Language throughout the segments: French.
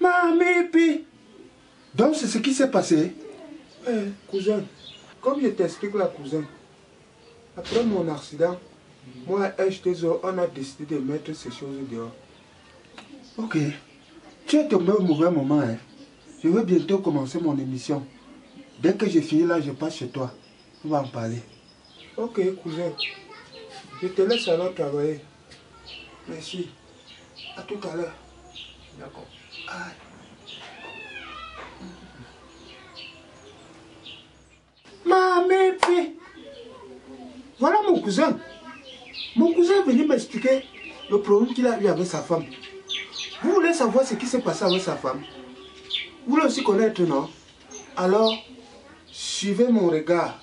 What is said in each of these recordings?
Mamipi! Donc c'est ce qui s'est passé? Cousin, comme je t'explique là, cousin, après mon accident, moi et H2O, on a décidé de mettre ces choses dehors. Ok. Tu es tombé au mauvais moment. Hein. Je vais bientôt commencer mon émission. Dès que j'ai fini là, je passe chez toi. On va en parler. Ok, cousin. Je te laisse alors travailler. Merci. À tout à l'heure. D'accord. Mamipi! Voilà mon cousin. Mon cousin est venu m'expliquer le problème qu'il a eu avec sa femme. Vous voulez savoir ce qui s'est passé avec sa femme? Vous voulez aussi connaître, non? Alors, suivez mon regard.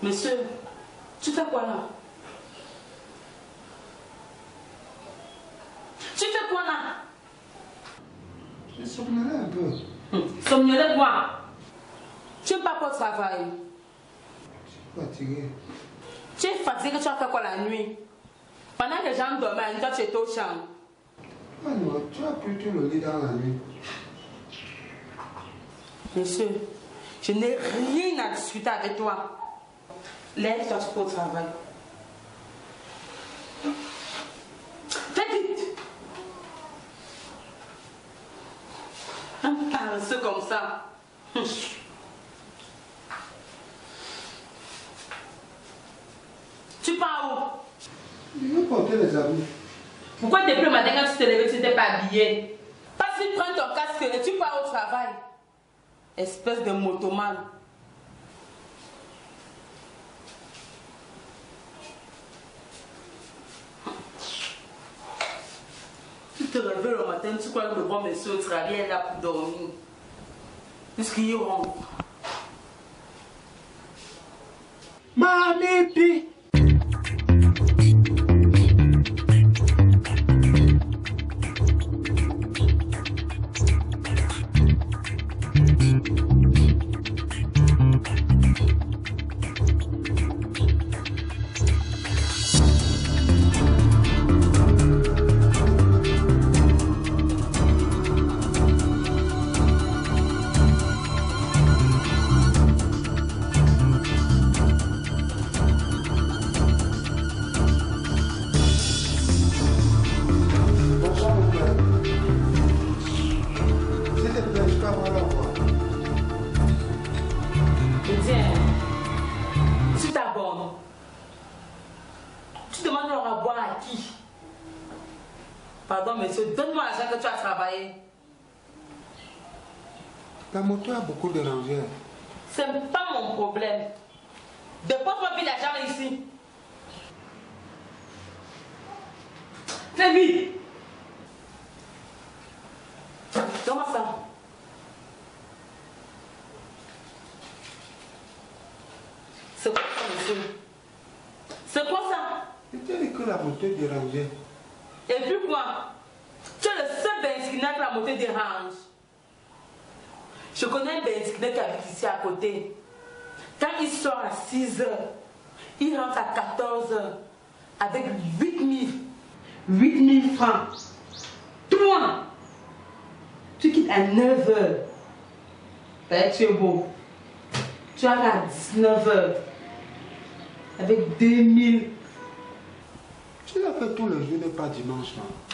Monsieur, tu fais quoi là? Tu fais quoi là? Je somnolais un peu. Somnolais quoi? Tu n'es pas pour travail. Je suis fatigué. Tu es fatigué, tu as fait quoi la nuit? Pendant que les gens dormaient, toi tu étais au champ. Ah non, tu as pu le lit dans la nuit. Monsieur, je n'ai rien à discuter avec toi. Lève-toi, tu peux au travail. Fais vite. Un paresseux comme ça. Tu pars où? Je vais porter les habits. Pourquoi depuis le matin quand tu te lèves, tu n'étais pas habillé? Parce que tu prends ton casque et tu pars au travail. Espèce de motomane. Tu te réveilles le matin, tu crois que le bon monsieur au travail est là pour dormir. Puisqu'il rentre. Mamipi! Pardon, monsieur, donne-moi l'argent que tu as travaillé. La moto a beaucoup dérangé. Ce n'est pas mon problème. Dépose-moi vite l'argent ici. Fais vite. Donne-moi ça. C'est quoi ça, monsieur? C'est quoi ça? Je t'ai dit que la moto dérangeait. Et puis quoi? Tu es le seul Benskinet que la moto dérange. Je connais un Benskinet qui habite ici à côté. Quand il sort à 6 h, il rentre à 14 h avec 8 000 francs. Toi, tu quittes à 9 h. Tu es beau. Tu arrives à 19 h avec 2 000. Tu l'as fait tous les jours, mais pas dimanche.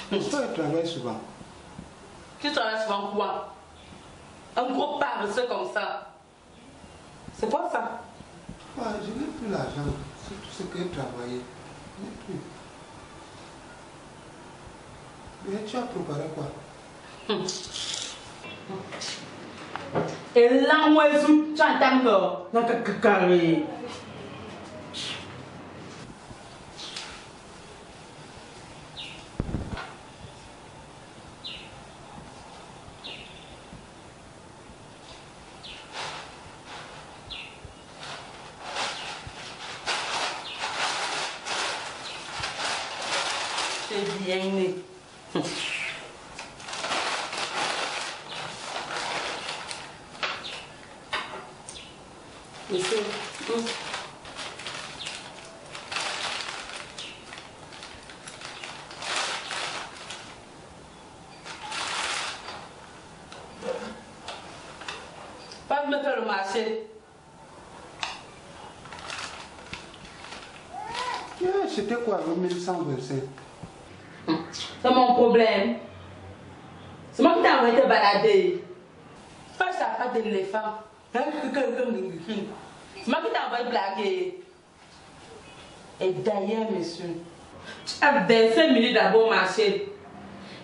Tu travailles souvent. Tu travailles souvent quoi? Un gros paresseux comme ça. C'est quoi ça? Ouais, je n'ai plus l'argent. C'est tout ce que j'ai travaillé. Je n'ai plus. Mais tu as préparé quoi? Et là, moi, je suis en train de carré. C'est bien né. Monsieur. Pas me faire le marché. C'était quoi le 1127? C'est mon problème. C'est moi qui t'ai envoyé te balader. Pas ça, pas d'éléphant. C'est moi qui t'ai envoyé blaguer. Et d'ailleurs, monsieur, tu as 25 minutes d'abord marché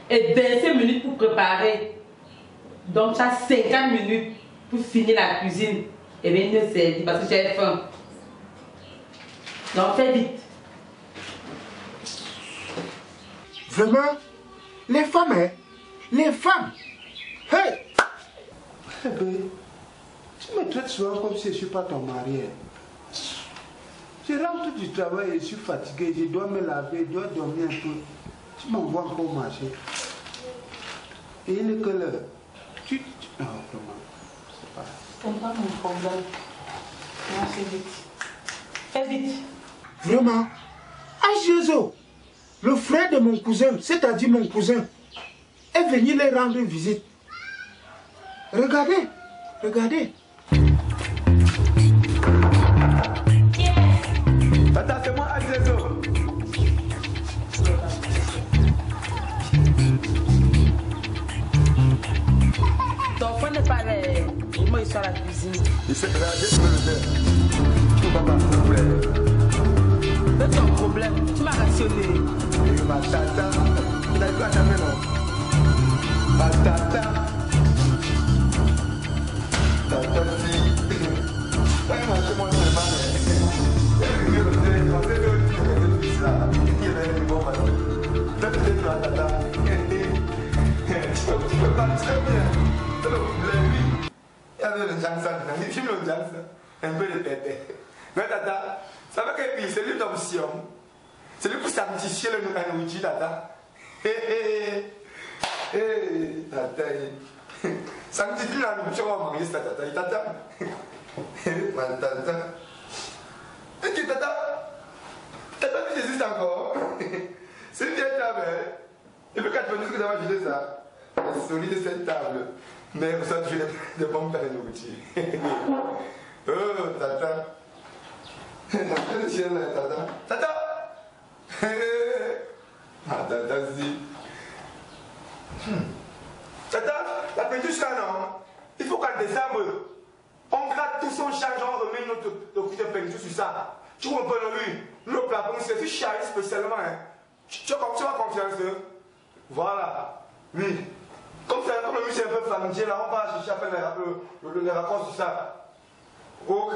et 25 minutes pour préparer. Donc tu as 50 minutes pour finir la cuisine et venir me servir parce que j'ai faim. Donc fais vite. Vraiment, les femmes, hein? Les femmes. Hey! Bébé, tu me traites souvent comme si je ne suis pas ton mari. Je rentre du travail et je suis fatigué, je dois me laver, je dois dormir un peu. Tu m'envoies encore marcher. Et il n'est que l'heure. Non, vraiment, c'est pas... C'est pas mon problème. Non, fais vite. Fais vite. Vraiment, Ajiozo, le frère de mon cousin, c'est-à-dire mon cousin, est venu les rendre visite. Regardez, regardez. Attends, c'est moi, Ajiozo. Ton frère n'est pas là. Moi, il sort à la cuisine. Il s'est regardé sur le verre. Tu vas pas s'il vous plaît. C'est ton problème. Tu m'as rationné. Ma tata, tu n'as pas jamais non. Ma tata. Tata, si. Quand il m'a fait mon chemin, il m'a fait ça. Il m'a fait bon matin. Peut-être que la tata. Tu peux pas très bien. Lui, il y avait le Janssen. Il filme le Janssen. Un peu de tête. Mais tata, ça veut que c'est lui d'option. C'est lui pour sanctifier le nourriture, tata. Tata. Sanctifier la nourriture, on va manger ça, tata. Tata. Ma tata. Et que tata. Tata, tu existes encore. C'est une vieille table. Et puis quand tu me dis que tu vas manger ça, c'est solide cette table. Mais ça, tu fais des bombes dans la nourriture. Oh, tata. Tata. Tata. Ah, tata, si. Tata, la peinture, ça, non. Il faut qu'en décembre, on gratte tout son change, on remet notre couche de peinture sur ça. Tu comprends lui, le plafond, c'est du charlie spécialement. Hein. Tu as confiance. Voilà. Oui. Comme ça, comme le musée est un peu familier, là, on va chercher à faire le raccord sur ça. Ok.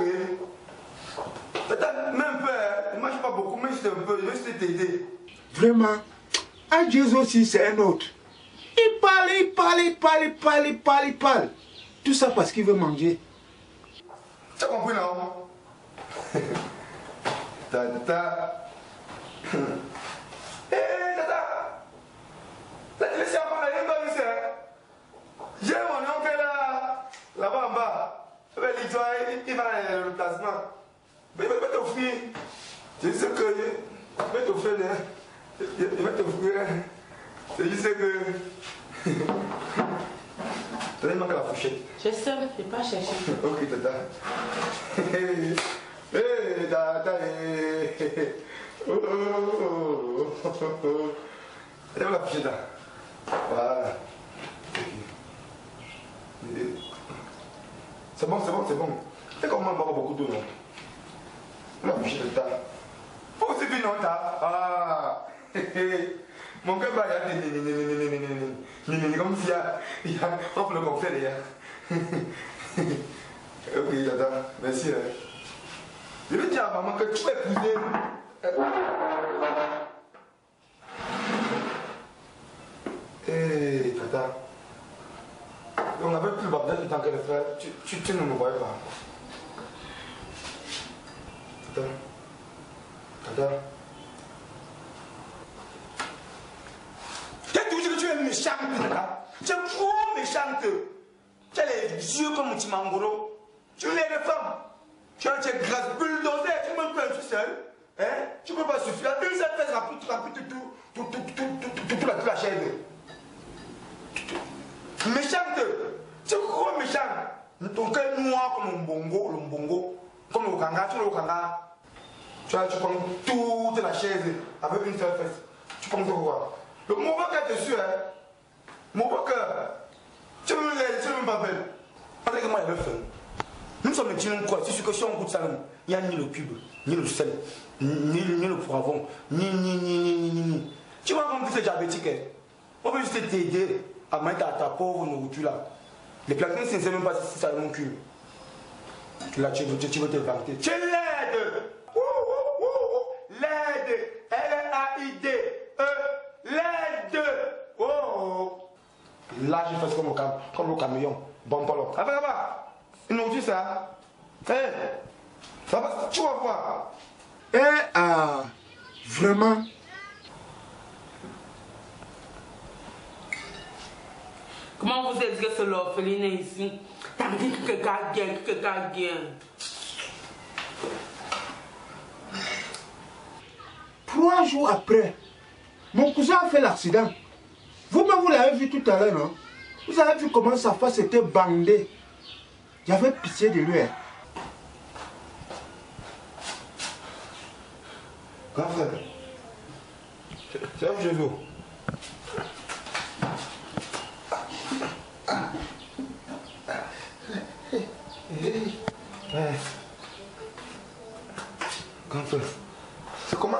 Tata, même un peu, hein. Moi, je ne sais pas beaucoup, mais juste un peu, je vais juste t'aider. Vraiment, Ajiozo aussi, c'est un autre. Il parle. Tout ça parce qu'il veut manger. Tu as compris, non? Tata. Tata. La télé, c'est encore là, il y a un peu, j'ai mon oncle là-bas en bas. Il va à le placement. Mais il va t'offrir. Je sais que il va t'offrir. Il va t'offrir. Je sais que. T'as manqué la fourchette. Je sais, je n'ai pas cherché. Ok, tata. Tata. Elle va la fourchette là. Voilà. C'est bon. Et comment on boit beaucoup d'eau, non? La bouche de ta. Faut aussi bien non, ta. Ah. Mon cœur va regarder, comme s'il y a, on le confère d'ailleurs. Ok, tata, merci. Je vais dire à maman que tu vas épouser. Hé, tata. On n'avait plus le bordel du temps que le frère. Tu ne me voyais pas. Tata. Tata. T'as toujours dit que tu es méchante, tata. Tu es trop méchante. Tu as les yeux comme un petit mangoro. Tu es les femmes. Tu es grasse, bulldozer. Tu me plains tout seul. Hein? Tu ne peux pas suffire. Une seule fesse rapide toute la chaîne. Méchante. Tu es trop méchante. Ton cœur est noir comme un bongo, le bongo. Comme le kanga, tu es le kanga. Tu prends toute la chaise avec une seule fesse. Tu prends quoi? Le mauvais cœur dessus, hein? Mauvais cœur. Tu me pas belle. Parce que moi, il y a le fun. Nous sommes des gens quoi? C'est sûr que si on goûte ça, il n'y a ni le cube, ni le sel, ni le poivron, ni. Tu vois comme tu es diabétique. On peut juste t'aider à mettre ta pauvre nourriture là. Les platines, je ne sais même pas si ça mon cul. Là, tu veux te vanter. Tu l'aides! L'aide! L-A-I-D-E! L'aide! Oh! Là, je fais comme le camion. Bon, pas l'autre. Ah, une nourriture, ça. Ça va, tu vas voir. Vraiment. Comment vous êtes que c'est l'orpheline ici? T'as dit que quelqu'un gagne. 3 jours après, mon cousin a fait l'accident. Vous-même, vous l'avez vu tout à l'heure, non? Vous avez vu comment sa face était bandée. J'avais pitié de lui. Grand frère, c'est un Jésus. Grand frère, c'est comment?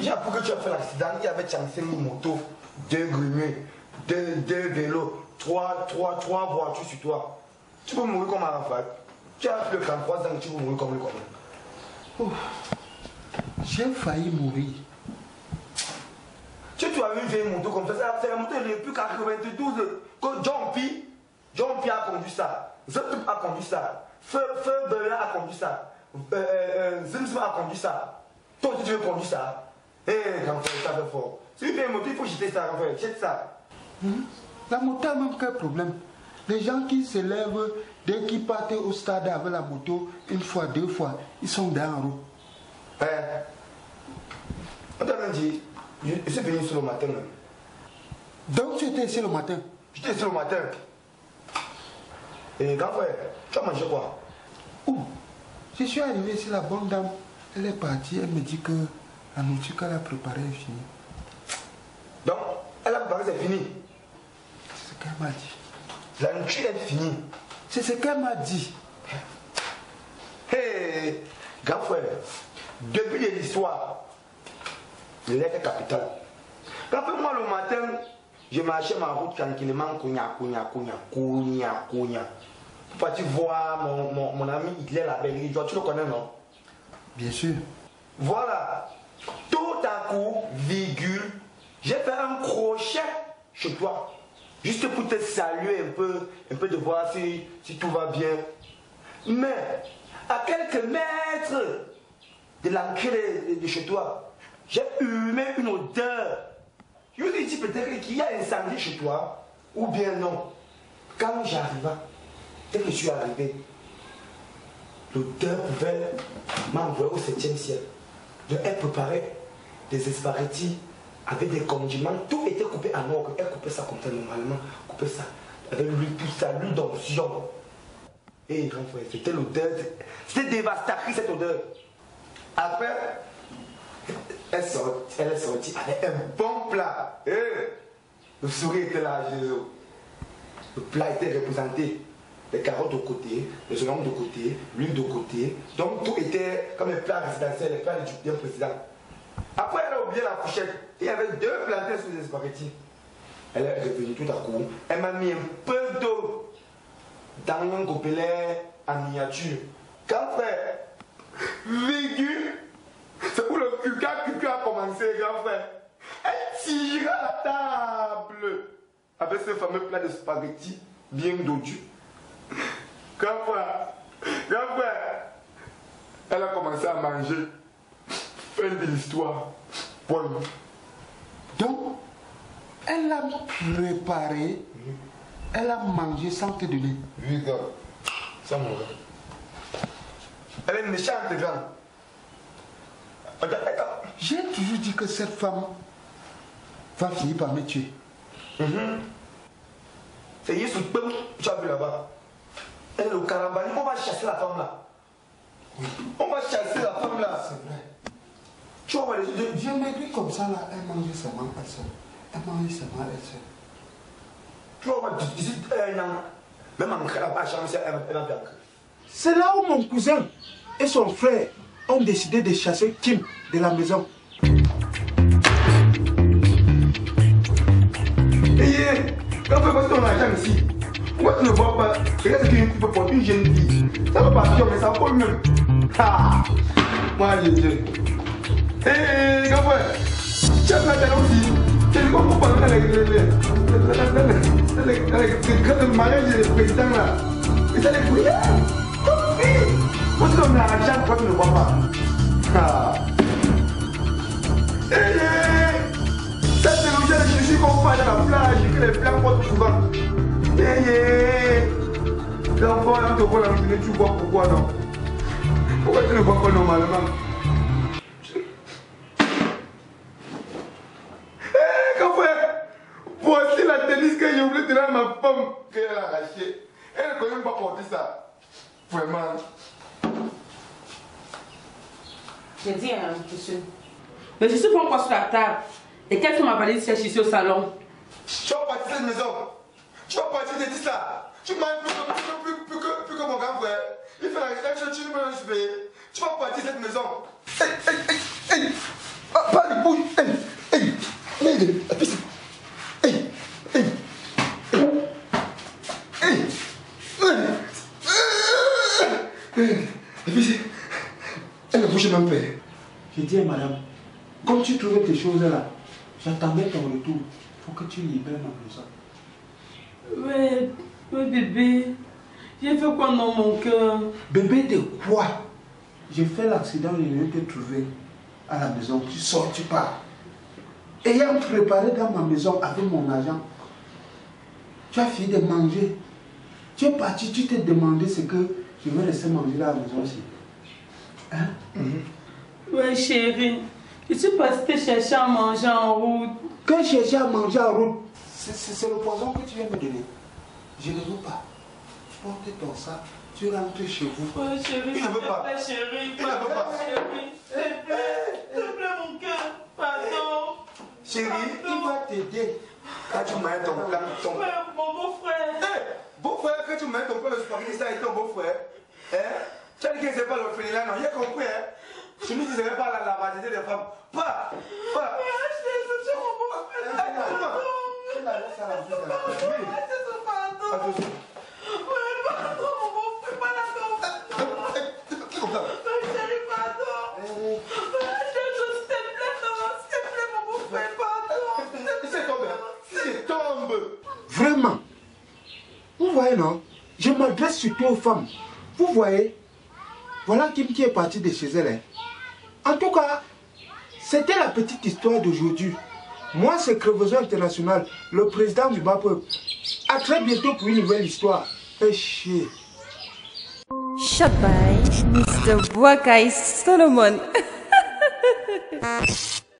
J'ai appris que tu as fait l'accident. Il y avait 35 motos, 2 grumets, 2 vélos, 3 voitures sur toi. Tu peux mourir comme Arafat. Tu as plus de 33 ans, tu peux mourir comme lui. J'ai failli mourir. Tu as vu une vieille moto comme ça, c'est la moto depuis 92 que John P a conduit ça, Zep a conduit ça, Feu Bella a conduit ça, Zimzim a conduit ça. Toi aussi tu veux conduire ça? Grand frère, ça fait fort. C'est une vieille moto, il faut jeter ça, grand frère, jette ça. La moto a même quel problème? Les gens qui se lèvent dès qu'ils partent au stade avec la moto, 1 fois, 2 fois, ils sont dans la roue. On t'a même dit, je suis venu ici le matin même. Donc tu étais ici le matin? J'étais ici le matin. Et grand frère, tu as mangé quoi? Je suis arrivé ici, la bonne dame, elle est partie, elle me dit que la nourriture qu'elle a préparée est finie. Donc, elle a préparé, c'est fini? C'est ce qu'elle m'a dit. La nourriture est finie? C'est ce qu'elle m'a dit. Grand frère, depuis l'histoire, l'élève est capital. Quand moi le matin, je marchais ma route tranquillement, cognac. Pour partir voir mon ami Hitler la belle, tu le connais, non? Bien sûr. Voilà. Tout à coup, virgule, j'ai fait un crochet chez toi. Juste pour te saluer un peu de voir si tout va bien. Mais, à quelques mètres de l'entrée de chez toi, j'ai humé une odeur. Je me suis dit peut-être qu'il y a un incendie chez toi, ou bien non. Quand j'arrivais, dès que je suis arrivé, l'odeur pouvait m'envoyer au 7e ciel. Elle préparait des spaghettis avec des condiments, tout était coupé en ordre. Elle coupait ça comme ça normalement, coupait ça avec l'huile, tout ça, l'huile d'onction. Et grand frère, c'était l'odeur, c'était dévastatrice cette odeur. Après, elle est sortie avec un bon plat. Le sourire était là, Jésus. Le plat était représenté. Les carottes de côté, les oignons de côté, l'huile de côté. Donc tout était comme les plats résidentiels, les plats du bien président. Après, elle a oublié la fourchette. Il y avait 2 plantains sous les spaghettis. Elle est revenue tout à coup. Elle m'a mis un peu d'eau dans un gobelet en miniature. Grand frère, végu, c'est où le cucu a commencé, grand frère. Elle tira la table avec ce fameux plat de spaghettis bien dodu. Grand frère, elle a commencé à manger. Fin de l'histoire. Voilà. Donc, elle a préparé, elle a mangé sans te donner. Oui, gars. Ça, mon gars. Elle est méchante, grand. J'ai toujours dit que cette femme va finir par me tuer. C'est Yesu Pem, tu as vu là-bas. Elle est au Karambani. On va chasser la femme là. Oui. On va chasser la femme là. C'est vrai. Tu vois, J'ai maigri comme ça là, elle mangeait seulement elle seule. Elle mangeait seulement elle seule. tu vois, d'ici un an, même en Karambani, elle va perdre. C'est là où mon cousin et son frère ont décidé de chasser Kim de la maison. Quand tu passes ton argent ici, pourquoi tu ne vois pas? Regarde ce qu'il faut pour une jeune fille. Ça va partir, mais ça vaut même. Ah, moi, je dis. Hé, grand frère, tu as fait aussi. Tu ne comprends pas dans le mariage du président là. Et ça les couilles. Parce qu'on a l'argent, toi tu ne vois pas. Ah. Ça c'est le genre de chouchou qu'on fait dans la plage, que les blancs portent souvent. L'enfant là, tu vois là, tu vois pourquoi non? Pourquoi tu ne vois pas normalement? Grand frère, voici la tennis que j'ai oublié de donner à ma femme qu'elle a arrachée. Elle ne connaît même pas porter ça. Vraiment. J'ai dit, monsieur. Mais je suis pas encore sur la table. Et qu'est-ce que ma valise cherche ici au salon? Tu vas partir de cette maison. Tu vas partir de tout ça. Tu m'as plus que mon grand frère. Il fait la rédaction, tu ne peux pas payer. Tu vas partir de cette maison. Hey. Ah, pas de bouille. Hey. Elle ne bouge même pas. J'ai dit à madame, comme tu trouvais tes choses là, j'attendais ton retour. Il faut que tu libères ma maison. Ouais, bébé. J'ai fait quoi dans mon cœur? Bébé de quoi? J'ai fait l'accident, je viens te trouver à la maison. Tu sors, tu pars. Ayant préparé dans ma maison avec mon argent, tu as fini de manger. Tu es parti, tu t'es demandé ce que je vais laisser manger là à la maison aussi. Hein? Ouais, chérie. Je suis partie te chercher à manger en route. Que chercher à manger en route? C'est le poison que tu viens me donner. Je ne veux pas. Porte ton sac, tu rentres chez vous. Ouais, chérie, Il ne veut pas. Chérie, Il ne veut pas. Chérie, s'il te plaît, mon cœur. Pardon. Chérie, il va t'aider. Quand tu mets ton plan, ton... Ouais, mon beau-frère. Beau-frère, quand tu mets ton plan de spaghetti, ça et ton beau-frère. Tu as dit que c'est pas le là, non, il a compris. Je ne disais pas la lavagité des femmes. Pas. C'est mon beau-frère. Attention. Vraiment, vous voyez non, je m'adresse surtout aux femmes. Vous voyez, voilà Kim qui est partie de chez elle. En tout cas, c'était la petite histoire d'aujourd'hui. Moi, c'est Crevaison International, le président du bas peuple. A très bientôt pour une nouvelle histoire. Fais chier. Shot by Mr. Boakai Solomon.